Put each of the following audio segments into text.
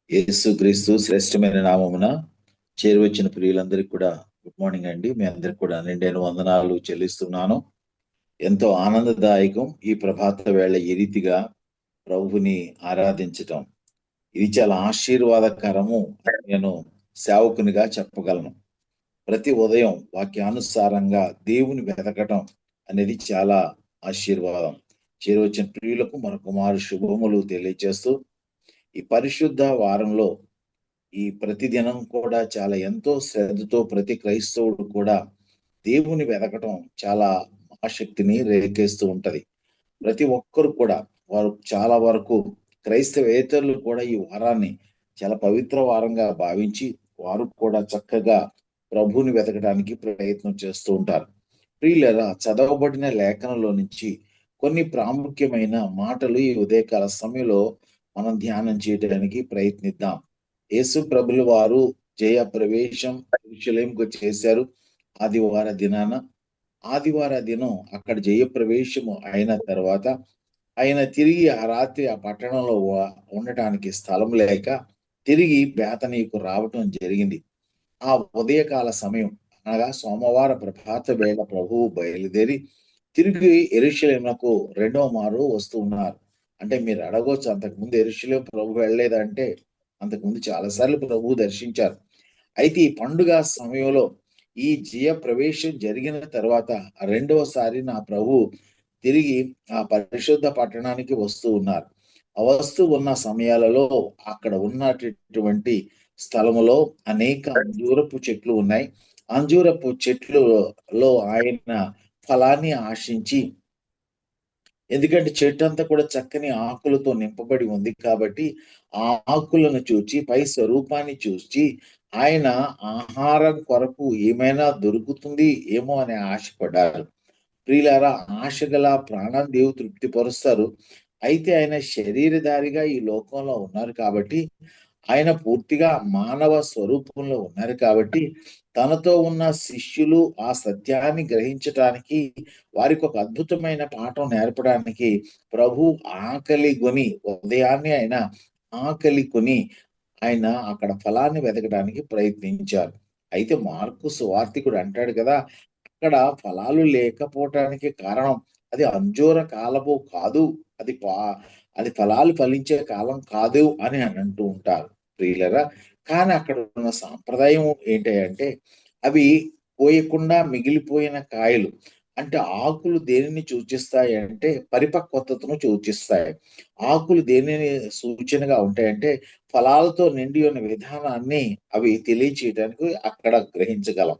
యేసుక్రీస్తు శ్రేష్టమైన నామమున చేరువచ్చిన ప్రియులందరికీ కూడా గుడ్ మార్నింగ్ అండి. మీ అందరికి కూడా నిండైన వందనాలు చెల్లిస్తున్నాను. ఎంతో ఆనందదాయకం ఈ ప్రభాత వేళ ఈ రీతిగా ప్రభుని ఆరాధించటం. ఇది చాలా ఆశీర్వాదకరము అని నేను సేవకునిగా చెప్పగలను. ప్రతి ఉదయం వాక్యానుసారంగా దేవుని వెతకటం అనేది చాలా ఆశీర్వాదం. చేరువచ్చిన ప్రియులకు మన కుమారు శుభములు తెలియజేస్తూ ఈ పరిశుద్ధ వారంలో ఈ ప్రతిదినం కూడా చాలా ఎంతో శ్రద్ధతో ప్రతి క్రైస్తవుడు కూడా దేవుని వెతకటం చాలా ఆసక్తిని రేకెస్తూ ఉంటది. ప్రతి ఒక్కరు కూడా వారు చాలా వరకు క్రైస్తవేతరులు కూడా ఈ వారాన్ని చాలా పవిత్ర వారంగా భావించి వారు కూడా చక్కగా ప్రభువుని వెతకడానికి ప్రయత్నం చేస్తూ ఉంటారు. ప్రియులారా, చదవబడిన లేఖనంలో నుంచి కొన్ని ప్రాముఖ్యమైన మాటలు ఈ ఉదయకాల సమయంలో మనం ధ్యానం చేయడానికి ప్రయత్నిద్దాం. యేసు ప్రభుల వారు జయ ప్రవేశం యెరూషలేముకు చేశారు ఆదివార దినాన. ఆదివార దినం అక్కడ జయ ప్రవేశము అయిన తర్వాత ఆయన తిరిగి ఆ రాత్రి ఆ పట్టణంలో ఉండటానికి స్థలం లేక తిరిగి బేతనీకు రావటం జరిగింది. ఆ ఉదయకాల సమయం అనగా సోమవార ప్రభాత వేళ ప్రభువు బయలుదేరి తిరిగి యెరూషలేమునకు రెండవ మారు వస్తూ ఉన్నారు. అంటే మీరు అడగవచ్చు, అంతకుముందు యెరూషలేము ప్రభు వెళ్ళలేదంటే అంతకుముందు చాలాసార్లు ప్రభువు దర్శించారు. అయితే ఈ పండుగ సమయంలో ఈ జయ ప్రవేశం జరిగిన తర్వాత రెండవసారి నా ప్రభు తిరిగి ఆ పరిశుద్ధ పట్టణానికి వస్తూ ఉన్నారు. వస్తూ ఉన్న సమయాలలో అక్కడ ఉన్నటువంటి స్థలములో అనేక అంజూరపు చెట్లు ఉన్నాయి. అంజూరపు చెట్లులో ఆయన ఫలాన్ని ఆశించి, ఎందుకంటే చెట్టు అంతా కూడా చక్కని ఆకులతో నింపబడి ఉంది కాబట్టి ఆ ఆకులను చూచి పై స్వరూపాన్ని చూసి ఆయన ఆహారం కొరకు ఏమైనా దొరుకుతుంది ఏమో అని ఆశపడ్డారు. ప్రియులారా, ఆశ గల ప్రాణాన్ని దేవుడు తృప్తిపరుస్తారు. అయితే ఆయన శరీరధారిగా ఈ లోకంలో ఉన్నారు కాబట్టి, ఆయన పూర్తిగా మానవ స్వరూపంలో ఉన్నారు కాబట్టి, తనతో ఉన్న శిష్యులు ఆ సత్యాన్ని గ్రహించటానికి, వారికి ఒక అద్భుతమైన పాఠం నేర్పడానికి ప్రభు ఆకలి కొని ఉదయాన్నే ఆయన ఆకలి కొని ఆయన అక్కడ ఫలాన్ని వెతకడానికి ప్రయత్నించారు. అయితే మార్కు సువార్తికుడు అంటాడు కదా, అక్కడ ఫలాలు లేకపోవటానికి కారణం అది అంజూర కాలము కాదు, అది అది ఫలాలు ఫలించే కాలం కాదు అని అంటూ ఉంటారు ప్రియులరా. కానీ అక్కడ ఉన్న సాంప్రదాయం ఏంటంటే అవి కోయకుండా మిగిలిపోయిన కాయలు, అంటే ఆకులు దేనిని సూచిస్తాయి అంటే పరిపక్వతను సూచిస్తాయి. ఆకులు దేనిని సూచనగా ఉంటాయంటే ఫలాలతో నిండి ఉన్న విధానాన్ని అవి తెలియచేయడానికి అక్కడ గ్రహించగలం.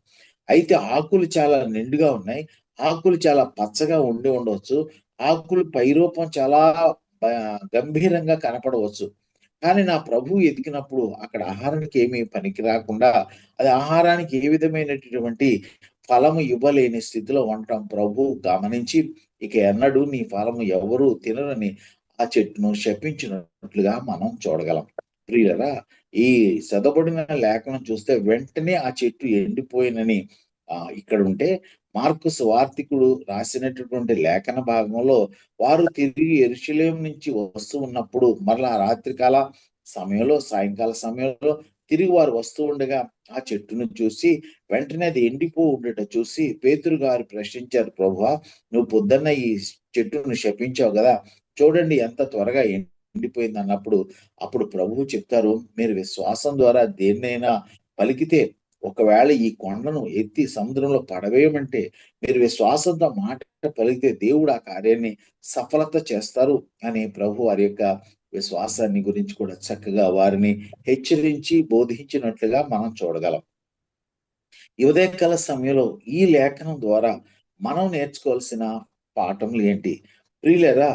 అయితే ఆకులు చాలా నిండుగా ఉన్నాయి. ఆకులు చాలా పచ్చగా ఉండి ఉండవచ్చు. ఆకులు పైరూపం చాలా గంభీరంగా కనపడవచ్చు. కానీ నా ప్రభువు ఎదిగినప్పుడు అక్కడ ఆహారానికి ఏమీ పనికి రాకుండా, అది ఆహారానికి ఏ విధమైనటువంటి ఫలము ఇవ్వలేని స్థితిలో ఉండటం ప్రభువు గమనించి, ఇక ఎన్నడూ నీ ఫలము ఎవరు తినరని ఆ చెట్టును శపించినట్లుగా మనం చూడగలం. ప్రియులారా, ఈ చదవబడిన లేఖనం చూస్తే వెంటనే ఆ చెట్టు ఎండిపోయినని ఇక్కడ ఉంటే, మార్కు సువార్తికుడు రాసినటువంటి లేఖన భాగంలో వారు తిరిగి యెరూషలేము నుంచి వస్తూ ఉన్నప్పుడు మరలా రాత్రికాల సమయంలో సాయంకాల సమయంలో తిరిగి వారు వస్తూ ఉండగా ఆ చెట్టును చూసి వెంటనే అది ఎండిపో ఉండట చూసి పేతురు గారు ప్రశ్నించారు, ప్రభువా, నువ్వు పొద్దున్న ఈ చెట్టును శపించావు కదా, చూడండి ఎంత త్వరగా ఎండిపోయింది అన్నప్పుడు అప్పుడు ప్రభువు చెప్తారు, మీరు విశ్వాసం ద్వారా దేన్నైనా పలికితే ఒకవేళ ఈ కొండను ఎత్తి సముద్రంలో పడవేయమంటే మీరు విశ్వాసంతో మాట పలికితే దేవుడు ఆ కార్యాన్ని సఫలత చేస్తారు అని ప్రభు వారి యొక్క విశ్వాసాన్ని గురించి కూడా చక్కగా వారిని హెచ్చరించి బోధించినట్లుగా మనం చూడగలం. ఈ ఉదయకాల సమయంలో ఈ లేఖనం ద్వారా మనం నేర్చుకోవాల్సిన పాఠములు ఏంటి? ప్రియులారా,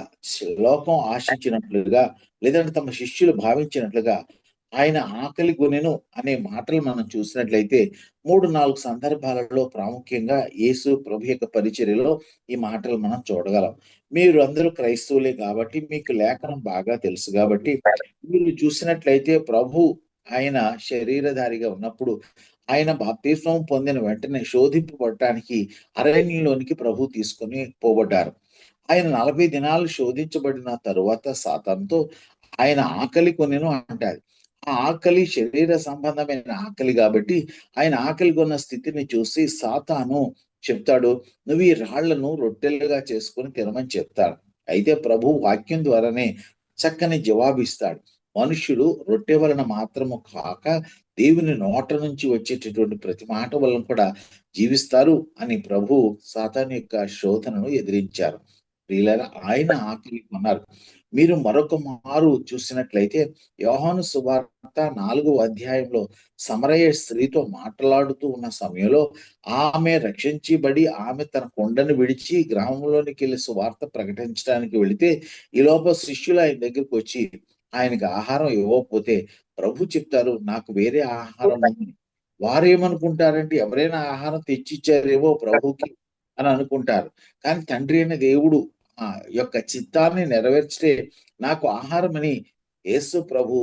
లోకం ఆశించినట్లుగా లేదంటే తమ శిష్యులు భావించినట్లుగా ఆయన ఆకలి గొనెను అనే మాటలు మనం చూసినట్లయితే 3-4 సందర్భాలలో ప్రాముఖ్యంగా యేసు ప్రభు యొక్క పరిచర్యలో ఈ మాటలు మనం చూడగలం. మీరు అందరూ క్రైస్తవులే కాబట్టి మీకు లేఖనం బాగా తెలుసు కాబట్టి మీరు చూసినట్లయితే ప్రభు ఆయన శరీరధారిగా ఉన్నప్పుడు ఆయన బాప్తిస్మం పొందిన వెంటనే శోధింపబడటానికి అరణ్యంలోనికి ప్రభు తీసుకొని పోబడ్డారు. ఆయన 40 దినాలు శోధించబడిన తరువాత సాతానుతో ఆయన ఆకలి కొనెను అంటాడు. ఆ ఆకలి శరీర సంబంధమైన ఆకలి కాబట్టి ఆయన ఆకలి కొన్న స్థితిని చూసి సాతాను చెప్తాడు, నువ్వు ఈ రాళ్లను రొట్టెలుగా చేసుకొని తినమని చెప్తాడు. అయితే ప్రభు వాక్యం ద్వారానే చక్కని జవాబిస్తాడు. మనుష్యుడు రొట్టె వలన మాత్రము కాక దేవుని నోట నుంచి వచ్చేటటువంటి ప్రతి మాట వలన కూడా జీవిస్తారు అని ప్రభు సాతాను యొక్క శోధనను ఎదిరించారు. ప్రియులారా, ఆయన ఆకలి కొన్నారు. మీరు మరొక మారు చూసినట్లయితే యోహాను సువార్త 4వ అధ్యాయంలో సమరయ స్త్రీతో మాట్లాడుతూ ఉన్న సమయంలో ఆమె రక్షించబడి ఆమె తన కొండను విడిచి గ్రామంలోనికి వెళ్ళి సువార్త ప్రకటించడానికి వెళితే ఈ లోపల శిష్యులు ఆయన దగ్గరికి వచ్చి ఆయనకి ఆహారం ఇవ్వకపోతే ప్రభు చెప్తారు, నాకు వేరే ఆహారం ఉంది. వారు ఏమనుకుంటారంటే ఎవరైనా ఆహారం తెచ్చిచ్చారేమో ప్రభుకి అని అనుకుంటారు. కానీ తండ్రి అయిన దేవుడు ఆ యొక్క చిత్తాన్ని నెరవేర్చితే నాకు ఆహారం అని యేసు ప్రభు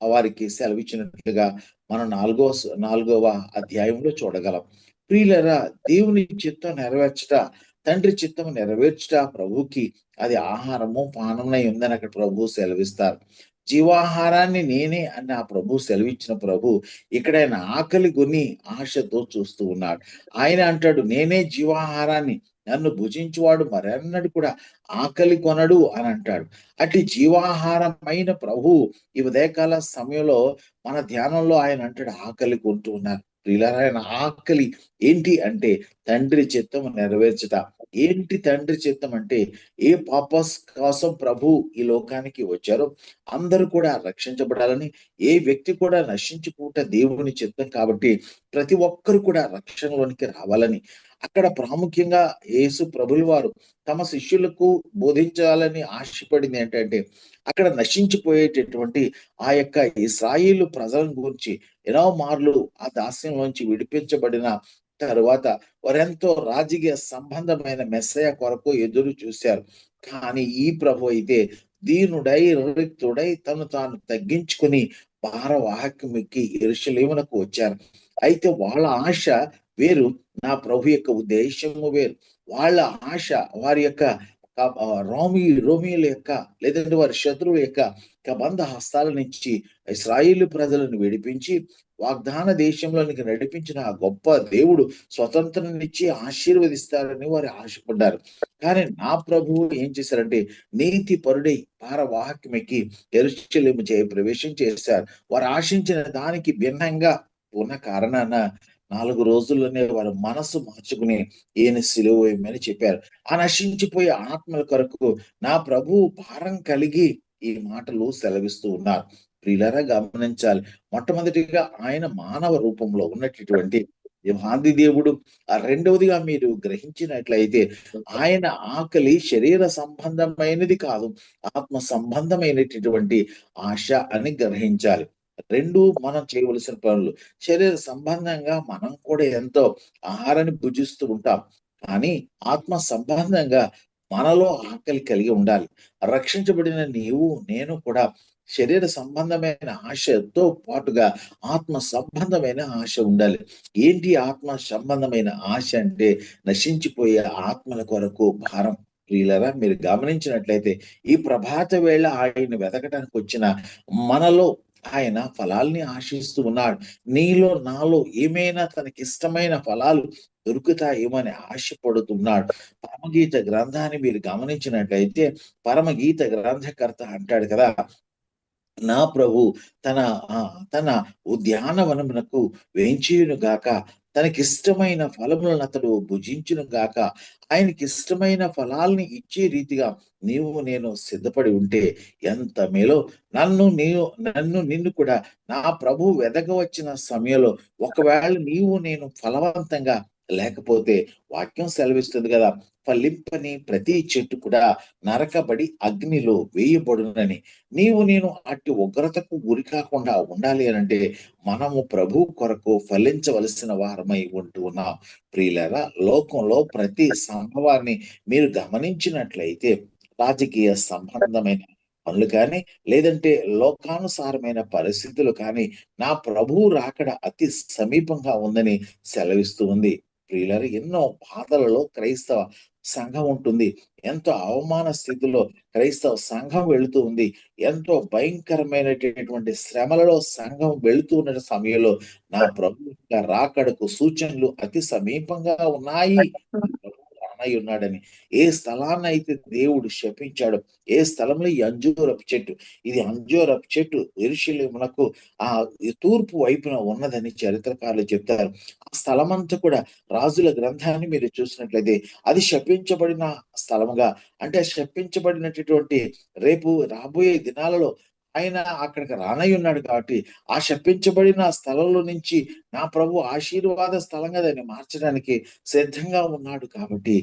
వారికి సెలవిచ్చినట్లుగా మనం 4వ అధ్యాయంలో చూడగలం. ప్రియులారా, దేవుని చిత్తం నెరవేర్చుట, తండ్రి చిత్తం నెరవేర్చుట ప్రభుకి అది ఆహారము పానమునై ఉందని అక్కడ ప్రభు సెలవిస్తారు. జీవాహారాన్ని నేనే అని ఆ ప్రభు సెలవిచ్చిన ప్రభు ఇక్కడ ఆయన ఆకలి కొని ఆశతో చూస్తూ ఉన్నాడు. ఆయన అంటాడు, నేనే జీవాహారాన్ని, నన్ను భుజించువాడు మరెన్నడు కూడా ఆకలి కొనడు అని అంటాడు. అట్టి జీవాహారమైన ప్రభు ఈ ఉదయకాల సమయంలో మన ధ్యానంలో ఆయన అంటాడు, ఆకలి కొంటూ ఉన్నారు. ప్రియులారా, ఆయన ఆకలి ఏంటి అంటే తండ్రి చిత్తం నెరవేర్చుట. ఏంటి తండ్రి చిత్తం అంటే ఏ పర్పస్ కోసం ప్రభు ఈ లోకానికి వచ్చారో అందరూ కూడా రక్షించబడాలని, ఏ వ్యక్తి కూడా నశించుకుంటే దేవుని చిత్తం కాబట్టి ప్రతి ఒక్కరు కూడా రక్షణలోనికి రావాలని, అక్కడ ప్రాముఖ్యంగా యేసు ప్రభులు వారు తమ శిష్యులకు బోధించాలని ఆశపడింది ఏంటంటే అక్కడ నశించిపోయేటటువంటి ఆ యొక్క ఇశ్రాయేలు ప్రజల గురించి ఎన్నో మార్లు ఆ దాస్యంలోంచి విడిపించబడిన తరువాత వారెంతో రాజకీయ సంబంధమైన మెస్సయ కొరకు ఎదురు చూశారు. కానీ ఈ ప్రభు అయితే దీనుడై రిక్తుడై తను తాను తగ్గించుకుని భారవాహకమెక్కి యెరూషలేమునకు వచ్చారు. అయితే వాళ్ళ ఆశ వేరు, నా ప్రభు యొక్క ఉద్దేశము వేరు. వాళ్ళ ఆశ వారి యొక్క రోమియుల యొక్క లేదంటే వారి శత్రువుల యొక్క కబంధ హస్తాల నుంచి ఇశ్రాయేలు ప్రజలను విడిపించి వాగ్దాన దేశంలోనికి నడిపించిన ఆ గొప్ప దేవుడు స్వతంత్రాన్నిచ్చి ఆశీర్వదిస్తారని వారు ఆశపడ్డారు. కానీ నా ప్రభువు ఏం చేశారంటే నీతి పరుడై భారవాహకమెక్కి యెరూషలేము ప్రవేశం చేశారు. వారు ఆశించిన దానికి భిన్నంగా ఉన్న కారణాన 4 రోజుల్లోనే వారు మనసు మార్చుకుని ఈయన సిలువ వేయమని చెప్పారు. ఆ నశించిపోయే ఆత్మల కొరకు నా ప్రభువు భారం కలిగి ఈ మాటలు సెలవిస్తూ ఉన్నారు. ప్రియులారా, గమనించాలి. మొట్టమొదటిగా ఆయన మానవ రూపంలో ఉన్నటువంటి దేవాది దేవుడు. రెండవదిగా మీరు గ్రహించినట్లయితే ఆయన ఆకలి శరీర సంబంధమైనది కాదు, ఆత్మ సంబంధమైనటువంటి ఆశ అని గ్రహించాలి. రెండు మనం చేయవలసిన పనులు. శరీర సంబంధంగా మనం కూడా ఎంతో ఆహారాన్ని భుజిస్తూ ఉంటాం. కానీ ఆత్మ సంబంధంగా మనలో ఆకలి కలిగి ఉండాలి. రక్షించబడిన నీవు నేను కూడా శరీర సంబంధమైన ఆశతో పాటుగా ఆత్మ సంబంధమైన ఆశ ఉండాలి. ఏంటి ఆత్మ సంబంధమైన ఆశ అంటే నశించిపోయే ఆత్మల కొరకు భారం. ప్రియులారా, మీరు గమనించినట్లయితే ఈ ప్రభాత వేళ ఆయన వెతకటానికి వచ్చిన మనలో ఆయన ఫలాల్ని ఆశిస్తూ ఉన్నాడు. నీలో నాలో ఏమైనా తనకిష్టమైన ఫలాలు దొరుకుతాయేమని ఆశపడుతున్నాడు. పరమగీత గ్రంథాన్ని మీరు గమనించినట్లయితే పరమగీత గ్రంథకర్త అంటాడు కదా, నా ప్రభు తన తన ఉద్యానవనమునకు వేంచేయును గాక, తనకిష్టమైన ఫలములను అతడు భుజించును గాక. ఆయనకి ఇష్టమైన ఫలాల్ని ఇచ్చే రీతిగా నీవు నేను సిద్ధపడి ఉంటే ఎంత మేలో. నిన్ను కూడా నా ప్రభు వెదకవచ్చిన సమయంలో ఒకవేళ నీవు నేను ఫలవంతంగా లేకపోతే వాక్యం సెలవిస్తుంది కదా, ఫలింపని ప్రతి చెట్టు కూడా నరకబడి అగ్నిలో వేయబడునని. నీవు నేను అట్టి ఉగ్రతకు గురి కాకుండా ఉండాలి అనంటే మనము ప్రభు కొరకు ఫలించవలసిన వారమై ఉంటూ ఉన్నాం. ప్రియులారా, లోకంలో ప్రతి సంభవాన్ని మీరు గమనించినట్లయితే రాజకీయ సంబంధమైన పనులు కానీ లేదంటే లోకానుసారమైన పరిస్థితులు కానీ నా ప్రభువు రాకడ అతి సమీపంగా ఉందని సెలవిస్తూ ఉంది. ప్రియులారా, ఎన్నో బాధలలో క్రైస్తవ సంఘం ఉంటుంది. ఎంతో అవమాన స్థితిలో క్రైస్తవ సంఘం వెళుతూ ఉంది. ఎంతో భయంకరమైనటువంటి శ్రమలలో సంఘం వెళుతూ ఉన్న సమయంలో నా ప్రభు యొక్క రాకడకు సూచనలు అతి సమీపంగా ఉన్నాయి. నా ప్రభు రానై ఉన్నాడని. ఏ స్థలాన్నైతే దేవుడు శపించాడో, ఏ స్థలంలో ఈ అంజూరపు చెట్టు, ఇది అంజూరపు చెట్టు యెరూషలేమునకు ఆ తూర్పు వైపున ఉన్నదని చరిత్రకారులు చెప్తారు. ఆ స్థలమంతా కూడా రాజుల గ్రంథాన్ని మీరు చూసినట్లయితే అది శపించబడిన స్థలముగా, అంటే శపించబడినటువంటి రేపు రాబోయే దినాలలో ఆయన అక్కడికి రానై ఉన్నాడు కాబట్టి ఆ శపించబడిన స్థలంలో నుంచి నా ప్రభు ఆశీర్వాద స్థలంగా దాన్ని మార్చడానికి సిద్ధంగా ఉన్నాడు. కాబట్టి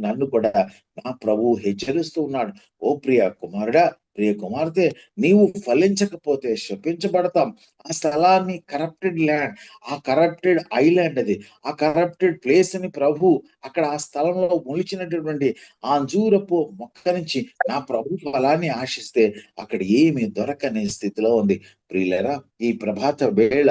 నన్ను కూడా నా ప్రభు హెచ్చరిస్తూ ఉన్నాడు. ఓ ప్రియ కుమారుడా, ప్రియ కుమార్తె, నీవు ఫలించకపోతే శపించబడతాం. ఆ స్థలాన్ని కరప్టెడ్ ల్యాండ్, ఆ కరప్టెడ్ ఐలాండ్, అది ఆ కరప్టెడ్ ప్లేస్ అని ప్రభు అక్కడ ఆ స్థలంలో మొలిచినటువంటి ఆ అంజూరపు మొక్క నుంచి నా ప్రభు ఫలాన్ని ఆశిస్తే అక్కడ ఏమి దొరకని స్థితిలో ఉంది. ప్రియులరా, ఈ ప్రభాత వేళ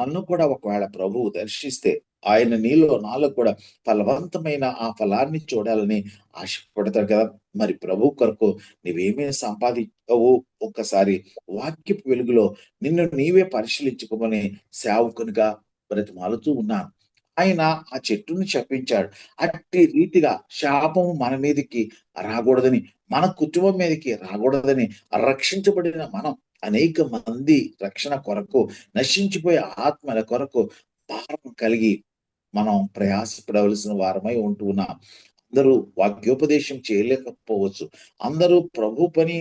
నన్ను కూడా ఒకవేళ ప్రభువు దర్శిస్తే ఆయన నీలో నాలో కూడా ఫలవంతమైన ఆ ఫలాన్ని చూడాలని ఆశపడతారు కదా. మరి ప్రభు కొరకు నువ్వేమీ సంపాదించవు, ఒక్కసారి వాక్యపు వెలుగులో నిన్ను నీవే పరిశీలించుకోమని సేవకునిగా బ్రతిమాలుతూ ఉన్నాను. ఆయన ఆ చెట్టును శపించాడు. అట్టి రీతిగా శాపము మన మీదకి రాకూడదని, మన కుటుంబం మీదకి రాకూడదని, రక్షించబడిన మనం అనేక మంది రక్షణ కొరకు, నశించిపోయే ఆత్మల కొరకు భారం కలిగి మనం ప్రయాసపడవలసిన వారమై ఉంటూ ఉన్నాం. అందరూ వాక్యోపదేశం చేయలేకపోవచ్చు. అందరూ ప్రభు పని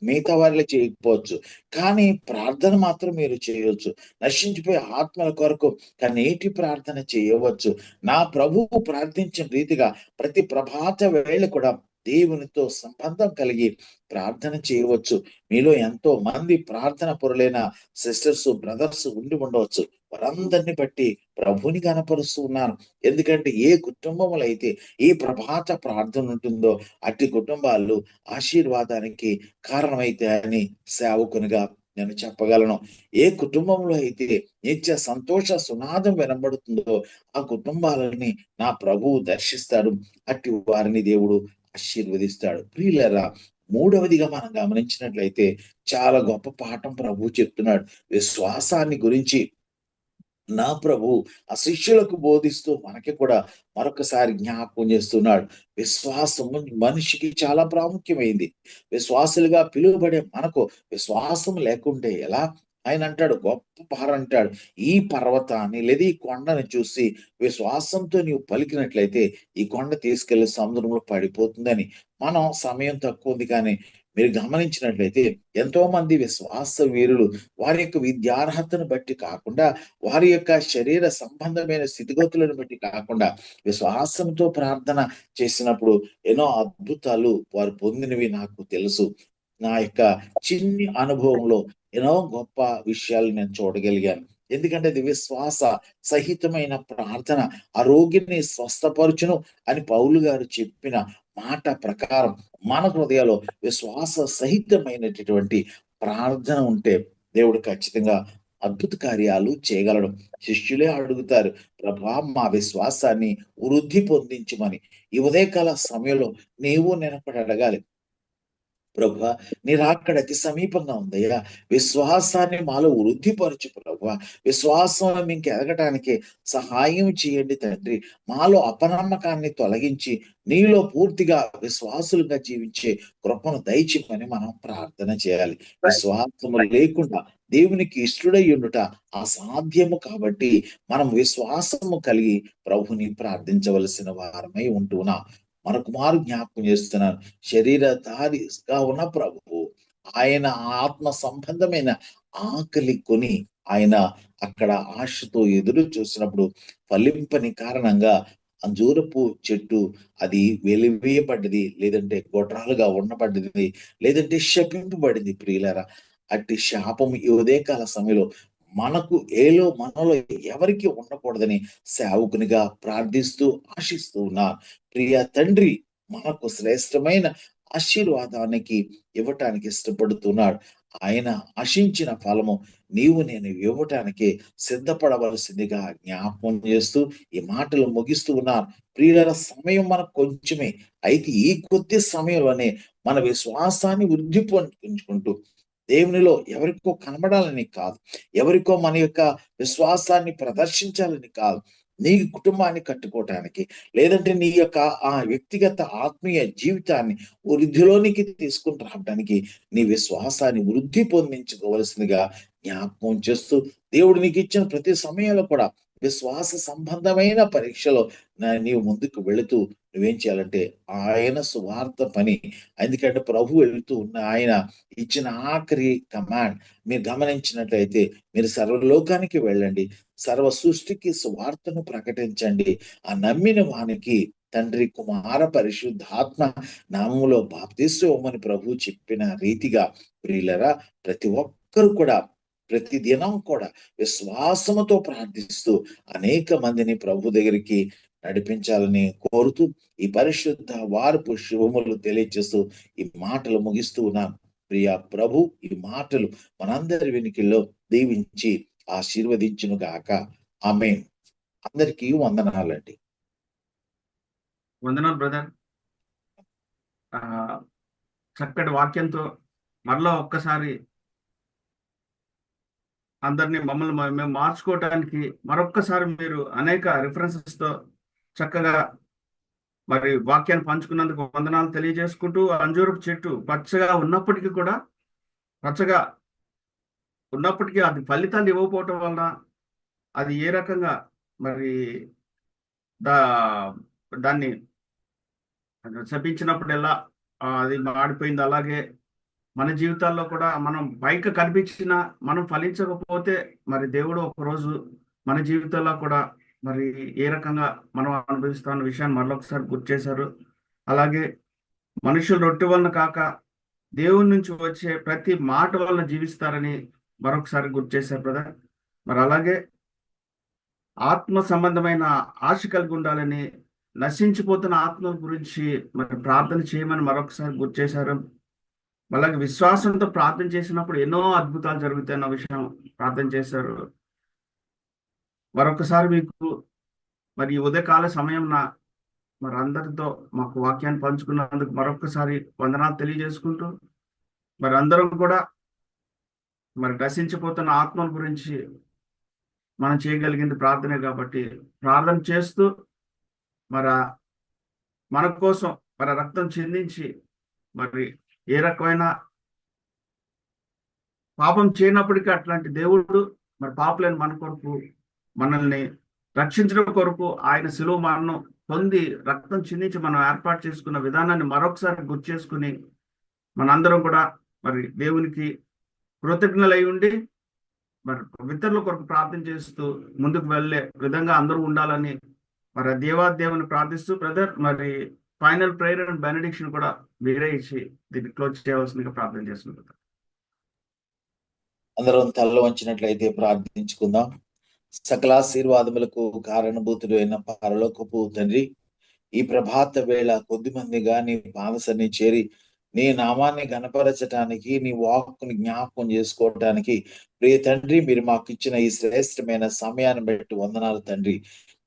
మిగతా వారిలో చేయకపోవచ్చు. కానీ ప్రార్థన మాత్రం మీరు చేయవచ్చు. నశించిపోయే ఆత్మల కొరకు కన్నీటి ప్రార్థన చేయవచ్చు. నా ప్రభువు ప్రార్థించిన రీతిగా ప్రతి ప్రభాత వేళ కూడా దేవునితో సంబంధం కలిగి ప్రార్థన చేయవచ్చు. మీలో ఎంతో మంది ప్రార్థన పొరలైన సిస్టర్స్, బ్రదర్స్ ఉండి ఉండవచ్చు. వారందరిని బట్టి ప్రభుని కనపరుస్తూ ఉన్నాను. ఎందుకంటే ఏ కుటుంబములు అయితే ఈ ప్రభాత ప్రార్థన ఉంటుందో అట్టి కుటుంబాలు ఆశీర్వాదానికి కారణమైతే అని సేవకునిగా నేను చెప్పగలను. ఏ కుటుంబంలో అయితే నిత్య సంతోష సునాదం వినబడుతుందో ఆ కుటుంబాలని నా ప్రభువు దర్శిస్తాడు. అట్టి వారిని దేవుడు ఆశీర్వదిస్తాడు. ప్రియులరా, మూడవదిగా మనం గమనించినట్లయితే చాలా గొప్ప పాఠం ప్రభువు చెప్తున్నాడు. విశ్వాసాన్ని గురించి నా ప్రభు ఆ శిష్యులకు బోధిస్తూ మనకి కూడా మరొకసారి జ్ఞాపకం చేస్తున్నాడు. విశ్వాసం మనిషికి చాలా ప్రాముఖ్యమైంది. విశ్వాసులుగా పిలువబడే మనకు విశ్వాసం లేకుంటే ఎలా? ఆయన అంటాడు, గొప్ప పార అంటాడు, ఈ పర్వతాన్ని లేదా ఈ కొండని చూసి విశ్వాసంతో నీవు పలికినట్లయితే ఈ కొండ తీసుకెళ్లి సముద్రంలో పడిపోతుందని. మనం సమయం తక్కువ ఉంది, కానీ మీరు గమనించినట్లయితే ఎంతో మంది విశ్వాస వీరులు వారి యొక్క విద్యార్హతను బట్టి కాకుండా, వారి యొక్క శరీర సంబంధమైన స్థితిగతులను బట్టి కాకుండా విశ్వాసంతో ప్రార్థన చేసినప్పుడు ఎన్నో అద్భుతాలు వారు పొందినవి నాకు తెలుసు. నా యొక్క చిన్ని అనుభవంలో ఎన్నో గొప్ప విషయాలు నేను చూడగలిగాను. ఎందుకంటే అది విశ్వాస సహితమైన ప్రార్థన ఆ రోగిని స్వస్థపరచును అని పౌలు గారు చెప్పిన మాట ప్రకారం మన హృదయాల్లో విశ్వాస సహితమైనటువంటి ప్రార్థన ఉంటే దేవుడు ఖచ్చితంగా అద్భుత కార్యాలు చేయగలడు. శిష్యులే అడుగుతారు, ప్రభా మా విశ్వాసాన్ని వృద్ధి పొందించమని. ఈ ఉదయకాల సమయంలో నీవు నేను కూడా అడగాలి, ప్రభువా నీ రాకడ అతి సమీపంగా ఉందయ్యా, విశ్వాసాన్ని మాలో వృద్ధిపరచు ప్రభువా, విశ్వాసం మీకు ఎదగటానికి సహాయం చేయండి తండ్రి. మాలో అపనమ్మకాన్ని తొలగించి నీలో పూర్తిగా విశ్వాసులుగా జీవించే కృపను దయచేయమని మనం ప్రార్థన చేయాలి. విశ్వాసము లేకుండా దేవునికి ఇష్టడై ఉండుట అసాధ్యము. కాబట్టి మనం విశ్వాసము కలిగి ప్రభుని ప్రార్థించవలసిన వారమై ఉంటున్నాం. మరొక మారు జ్ఞాపకం చేస్తున్నాను, శరీరధారిగా ఉన్న ప్రభువు ఆయన ఆత్మ సంబంధమైన ఆకలి కొని ఆయన అక్కడ ఆశతో ఎదురు చూసినప్పుడు ఫలింపని కారణంగా అంజూరపు చెట్టు అది వెలివేయబడ్డది, లేదంటే గొడ్రాలుగా ఉండబడ్డది, లేదంటే శపింపబడింది. ప్రియులారా, అట్టి శాపము ఈ ఉదయకాల సమయంలో మనలో ఎవరికి ఉండకూడదని సేవకునిగా ప్రార్థిస్తూ ఆశిస్తూ ఉన్నా. ప్రియ తండ్రి మనకు శ్రేష్టమైన ఆశీర్వాదానికి ఇవ్వటానికి ఇష్టపడుతున్నాడు. ఆయన ఆశించిన ఫలము నీవు నేను ఇవ్వటానికి సిద్ధపడవలసిందిగా జ్ఞాపకం చేస్తూ ఈ మాటలు ముగిస్తూ ఉన్నారు. ప్రియుల సమయం మనకు కొంచెమే, అయితే ఈ కొద్ది సమయంలోనే మన విశ్వాసాన్ని వృద్ధి పొందుకుంటూ దేవునిలో ఎవరికో కనబడాలని కాదు, ఎవరికో మన యొక్క విశ్వాసాన్ని ప్రదర్శించాలని కాదు, నీ కుటుంబాన్ని కట్టుకోవటానికి, లేదంటే నీ యొక్క ఆ వ్యక్తిగత ఆత్మీయ జీవితాన్ని వృద్ధిలోనికి తీసుకుని రావడానికి నీ విశ్వాసాన్ని వృద్ధి పొందించుకోవలసిందిగా జ్ఞాపకం చేస్తూ, దేవుడు నీకు ఇచ్చిన ప్రతి సమయంలో కూడా విశ్వాస సంబంధమైన పరీక్షలో నీవు ముందుకు వెళుతూ నువ్వేం చేయాలంటే ఆయన సువార్త పని, ఎందుకంటే ప్రభు వెళుతూ ఉన్న ఆయన ఇచ్చిన ఆఖరి కమాండ్ మీరు గమనించినట్లయితే, మీరు సర్వలోకానికి వెళ్ళండి, సర్వ సృష్టికి సువార్తను ప్రకటించండి, ఆ నమ్మిన వానికి తండ్రి కుమార పరిశుద్ధాత్మ నామములో బాప్తిస్సు ఇవ్వమని ప్రభు చెప్పిన రీతిగా ప్రియులరా ప్రతి ఒక్కరు కూడా ప్రతి దినం కూడా విశ్వాసముతో ప్రార్థిస్తూ అనేక మందిని ప్రభు దగ్గరికి నడిపించాలని కోరుతూ ఈ పరిశుద్ధ వార్పు శుభములు తెలియజేస్తూ ఈ మాటలు ముగిస్తూ ఉన్నాను. ప్రియ ప్రభు ఈ మాటలు మనందరి వెనుకల్లో దీవించి ఆశీర్వదించును గాక. ఆమేన్. అందరికీ వందనాలండి. వందనాలు బ్రదర్. చక్కటి వాక్యంతో మరలా ఒక్కసారి అందరినీ మేము మార్చుకోవటానికి మరొక్కసారి మీరు అనేక రిఫరెన్సెస్ తో చక్కగా మరి వాక్యాన్ని పంచుకున్నందుకు వందనాలు తెలియజేసుకుంటూ, అంజూరపు చెట్టు పచ్చగా ఉన్నప్పటికీ అది ఫలితాలు ఇవ్వకపోవటం వలన అది ఏ రకంగా మరి దాన్ని శపించినప్పుడు ఎలా అది మాడిపోయింది, అలాగే మన జీవితాల్లో కూడా మనం పైకి కనిపించిన మనం ఫలించకపోతే మరి దేవుడు ఒకరోజు మన జీవితాల్లో కూడా మరి ఏ రకంగా మనం అనుభవిస్తున్న విషయాన్ని మరొకసారి గుర్తు చేశారు. అలాగే మనుషులు రొట్టె వలన కాక దేవుని నుంచి వచ్చే ప్రతి మాట వలన జీవిస్తారని మరొకసారి గుర్తు చేశారు బ్రదర్. మరి అలాగే ఆత్మ సంబంధమైన ఆశ కలిగి ఉండాలని, నశించిపోతున్న ఆత్మ గురించి మరి ప్రార్థన చేయమని మరొకసారి గుర్తు చేశారు. అలాగే విశ్వాసంతో ప్రార్థన చేసినప్పుడు ఎన్నో అద్భుతాలు జరుగుతాయన్న విషయం ప్రార్థన చేశారు. మరొకసారి మీకు మరి ఉదయకాల సమయం మరి అందరితో మాకు వాక్యాన్ని పంచుకున్నందుకు మరొకసారి వందనాలు తెలియజేసుకుంటూ, మరి అందరం కూడా మరి నశించిపోతున్న ఆత్మల గురించి మనం చేయగలిగింది ప్రార్థనే కాబట్టి ప్రార్థన చేస్తూ మన కోసం మరి రక్తం చిందించి మరి ఏ రకమైన పాపం చేయనప్పటికీ అట్లాంటి దేవుడు మరి పాపలేని మన కొరకు మనల్ని రక్షించడం కొరకు ఆయన శిలువ మరణం పొంది రక్తం చిందించి మనం ఏర్పాటు చేసుకున్న విధానాన్ని మరొకసారి గుర్తు చేసుకుని మనందరం కూడా మరి దేవునికి కృతజ్ఞులై ఉండి మరి ఇతరుల కొరకు ప్రార్థన చేస్తూ ముందుకు వెళ్ళే విధంగా అందరూ ఉండాలని మరి దేవాదేవుని ప్రార్థిస్తూ బ్రదర్ మరి ఫైనల్ ప్రేయర్ అండ్ బెనడిక్షన్ కూడా మీరే ఇచ్చి దీన్ని క్లోజ్ చేయవలసిందిగా ప్రార్థన చేసుకుంటారు. అందరం తలలో వంచినట్లయితే ప్రార్థించుకుందాం. సకలాశీర్వాదములకు కారణభూతుడు అయిన పరలోకపు తండ్రి, ఈ ప్రభాత వేళ కొద్ది మందిగా నీ పాదసన్ని చేరి నీ నామాన్ని గణపరచటానికి, నీ వాక్కుని జ్ఞాపకం చేసుకోవటానికి ప్రియ తండ్రి మీరు మాకు ఇచ్చిన ఈ శ్రేష్టమైన సమయాన్ని బట్టి వందనాలు తండ్రి.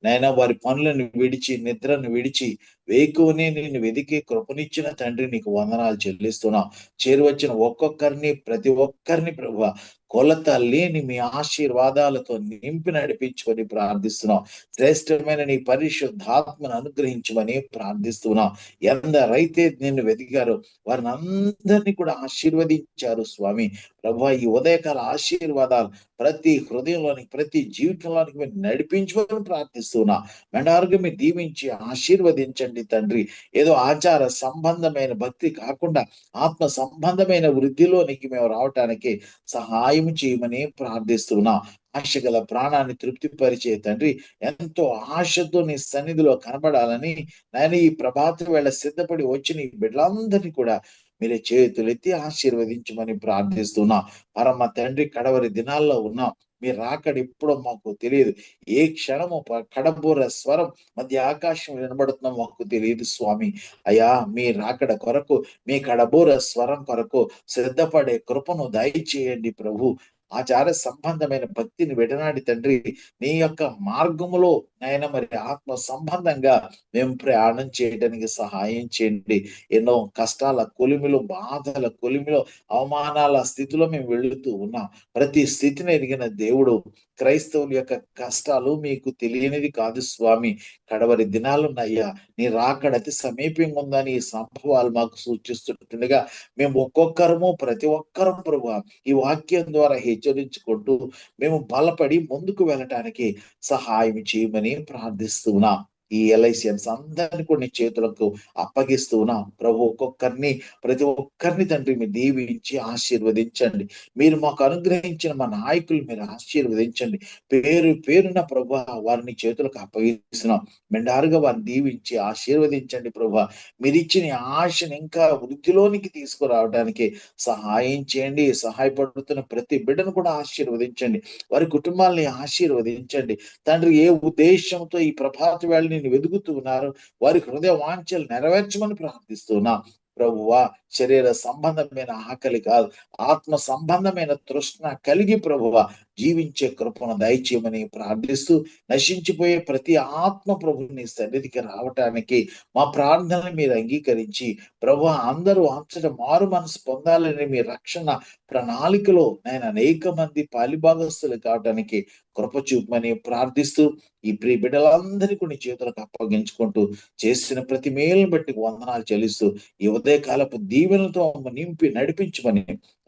నైనా వారి పనులను విడిచి, నిద్రను విడిచి వేకువనే నిన్ను వెదికి కృపనిచ్చిన తండ్రి నీకు వందనాలు చెల్లిస్తున్నాం. చేరువచ్చిన ఒక్కొక్కరిని ప్రతి ఒక్కరిని ప్రభువా కొలత లేని మీ ఆశీర్వాదాలతో నింపి నడిపించుకొని ప్రార్థిస్తున్నాం. శ్రేష్టమైన నీ పరిశుద్ధాత్మను అనుగ్రహించమని ప్రార్థిస్తున్నాం. ఎందరైతే నిన్ను వెతికారో వారిని అందరినీ కూడా ఆశీర్వదించారు స్వామి. ప్రభువా ఈ ఉదయకాల ఆశీర్వాదాలు ప్రతి హృదయంలోనికి, ప్రతి జీవితంలోనికి మీరు నడిపించుకొని ప్రార్థిస్తున్నా. మెండారుగా మీరు దీవించి ఆశీర్వదించండి తండ్రి. ఏదో ఆచార సంబంధమైన భక్తి కాకుండా ఆత్మ సంబంధమైన వృద్ధిలోనికి మేము రావటానికి సహాయం చేయమని ప్రార్థిస్తున్నా. ఆశ గల ప్రాణాన్ని తృప్తిపరిచే తండ్రి, ఎంతో ఆశతో నీ సన్నిధిలో కనబడాలని నాయన ఈ ప్రభాత వేళ సిద్ధపడి వచ్చిన ఈ బిడ్డలందరినీ కూడా మీరే చేతులెత్తి ఆశీర్వదించమని ప్రార్థిస్తున్నా. పరమ తండ్రి, కడవరి దినాల్లో ఉన్నాం. మీ రాకడ ఎప్పుడో మాకు తెలియదు. ఏ క్షణము కడబూర స్వరం మధ్య ఆకాశం వినబడుతున్నా మాకు తెలియదు స్వామి. అయ్యా, మీ రాకడ కొరకు, మీ కడబూర స్వరం కొరకు సిద్ధపడే కృపను దయచేయండి ప్రభు. ఆచార సంబంధమైన భక్తిని విడనాడి తండ్రి, నీ యొక్క మార్గములో నాయన మరి ఆత్మ సంబంధంగా మేము ప్రయాణం చేయడానికి సహాయం చేయండి. ఎన్నో కష్టాల కొలిమిలో, బాధల కొలిమిలో, అవమానాల స్థితిలో మేము వెళుతూ ఉన్నాం. ప్రతి స్థితిని ఎరిగిన దేవుడు, క్రైస్తవుల యొక్క కష్టాలు మీకు తెలియనిది కాదు స్వామి. కడవరి దినాలున్నాయ్యా, నీ రాకడ అతి సమీపంగా ఉందని ఈ సంభవాలు మాకు సూచిస్తుండగా మేము ఒక్కొక్కరము, ప్రతి ఒక్కరం ప్రభు ఈ వాక్యం ద్వారా హెచ్చరించుకుంటూ మేము బలపడి ముందుకు వెళ్ళటానికి సహాయం చేయమని ప్రార్థిస్తున్నా. ఈ ఎలైసియన్స్ అందరినీ కూడా నీ చేతులకు అప్పగిస్తున్నా ప్రభు. ఒక్కొక్కరిని, ప్రతి ఒక్కరిని తండ్రి మీరు దీవించి ఆశీర్వదించండి. మీరు మాకు అనుగ్రహించిన మా నాయకులు మీరు ఆశీర్వదించండి. పేరు పేరున ప్రభు వారిని చేతులకు అప్పగిస్తున్నాం. మెండారుగా వారిని దీవించి ఆశీర్వదించండి ప్రభు. మీరు ఇచ్చిన ఆశను ఇంకా వృద్ధిలోనికి తీసుకురావడానికి సహాయం చేయండి. సహాయపడుతున్న ప్రతి బిడ్డను కూడా ఆశీర్వదించండి. వారి కుటుంబాలని ఆశీర్వదించండి తండ్రి. ఏ ఉద్దేశంతో ఈ ప్రభాత వేళని వెతుకుతూ ఉన్నారు, వారి హృదయ వాంఛలు నెరవేర్చమని ప్రార్థిస్తున్నా ప్రభువా. శరీర సంబంధమైన ఆకలి కాదు, ఆత్మ సంబంధమైన తృష్ణ కలిగి ప్రభువా జీవించే కృపను దయచేయమని ప్రార్థిస్తూ, నశించిపోయే ప్రతి ఆత్మ ప్రభుని సన్నిధికి రావటానికి మా ప్రార్థనలు మీరు అంగీకరించి ప్రభువా, అందరూ అంతటా మారు మనసు పొందాలని మీ రక్షణ ప్రణాళికలో నేను అనేక మంది పాలిభాగస్తులు కావడానికి కృప చూపమని ప్రార్థిస్తూ, ఈ ప్రియ బిడ్డలందరినీ కొన్ని చేతులకు అప్పగించుకుంటూ చేసిన ప్రతి మేలును బట్టి వందనాలు చెల్లిస్తూ ఈ ఉదయకాలపు దీవెనలతో నింపి నడిపించమని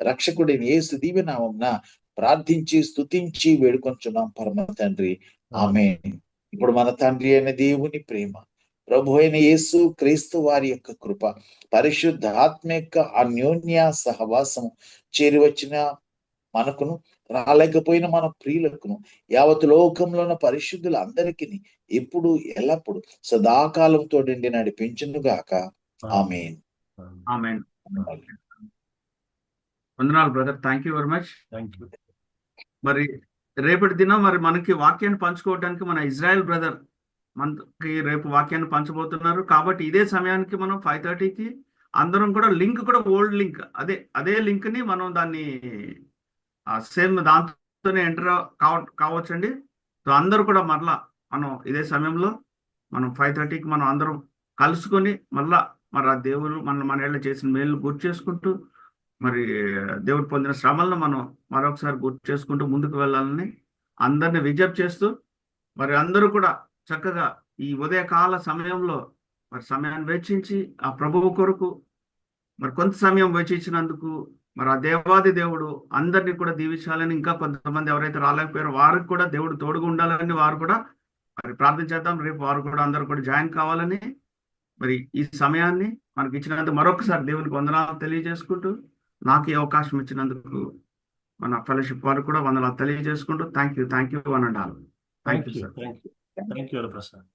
రక్షకుడిని యేసు దీవెనామమున ప్రార్థించి స్తుతించి వేడుకొంచున్నాం పరమ తండ్రి. ఆమేన్. ఇప్పుడు మన తండ్రి అయిన దేవుని ప్రేమ, ప్రభు అయిన యేసు క్రీస్తు వారి యొక్క కృప, పరిశుద్ధ ఆత్మ యొక్క అన్యోన్య సహవాసం చేరి వచ్చిన మనకును, రాలేకపోయిన మన ప్రియులకును, యావత్ లోకంలో ఉన్న పరిశుద్ధులందరికీ ఇప్పుడు ఎల్లప్పుడు సదాకాలంతో నిండి నడిపించును గాక. ఆమేన్. ఆమేన్. వందనాలు brother, thank you very much. మరి రేపటి దినం మరి మనకి వాక్యాన్ని పంచుకోవడానికి మన ఇజ్రాయెల్ బ్రదర్ మనకి రేపు వాక్యాన్ని పంచబోతున్నారు. కాబట్టి ఇదే సమయానికి మనం 5:30కి అందరం కూడా లింక్ కూడా ఓల్డ్ లింక్ అదే లింక్ ని మనం దాన్ని సేమ్ దాంతోనే ఎంటర్ కావచ్చండి. సో అందరూ కూడా మరలా మనం ఇదే సమయంలో మనం 5:30కి మనం అందరం కలుసుకొని మళ్ళా మరి ఆ దేవుడు మన ఏళ్ళ చేసిన మేలు గుర్తు చేసుకుంటూ, మరి దేవుడు పొందిన శ్రమలను మనం మరొకసారి గుర్తు చేసుకుంటూ ముందుకు వెళ్ళాలని అందరిని విజ్ఞప్తి చేస్తూ, మరి అందరూ కూడా చక్కగా ఈ ఉదయకాల సమయంలో మరి సమయాన్ని వెచ్చించి ఆ ప్రభువు కొరకు మరి కొంత సమయం వెచ్చించినందుకు మరి ఆ దేవాది దేవుడు అందరినీ కూడా దీవించాలని, ఇంకా కొంతమంది ఎవరైతే రాలేకపోయారో వారికి కూడా దేవుడు తోడుగా ఉండాలని వారు కూడా మరి ప్రార్థన చేద్దాం. రేపు వారు కూడా అందరూ కూడా జాయిన్ కావాలని మరి ఈ సమయాన్ని మనకి ఇచ్చినందుకు మరొకసారి దేవునికి వందనాలు తెలియజేసుకుంటూ, నాకు ఈ అవకాశం ఇచ్చినందుకు మన ఫెలోషిప్ వారు కూడా వందనాలు తెలియజేసుకుంటూ థ్యాంక్ యూ అని అంటారు. Thank you sir. Thank you Prasad.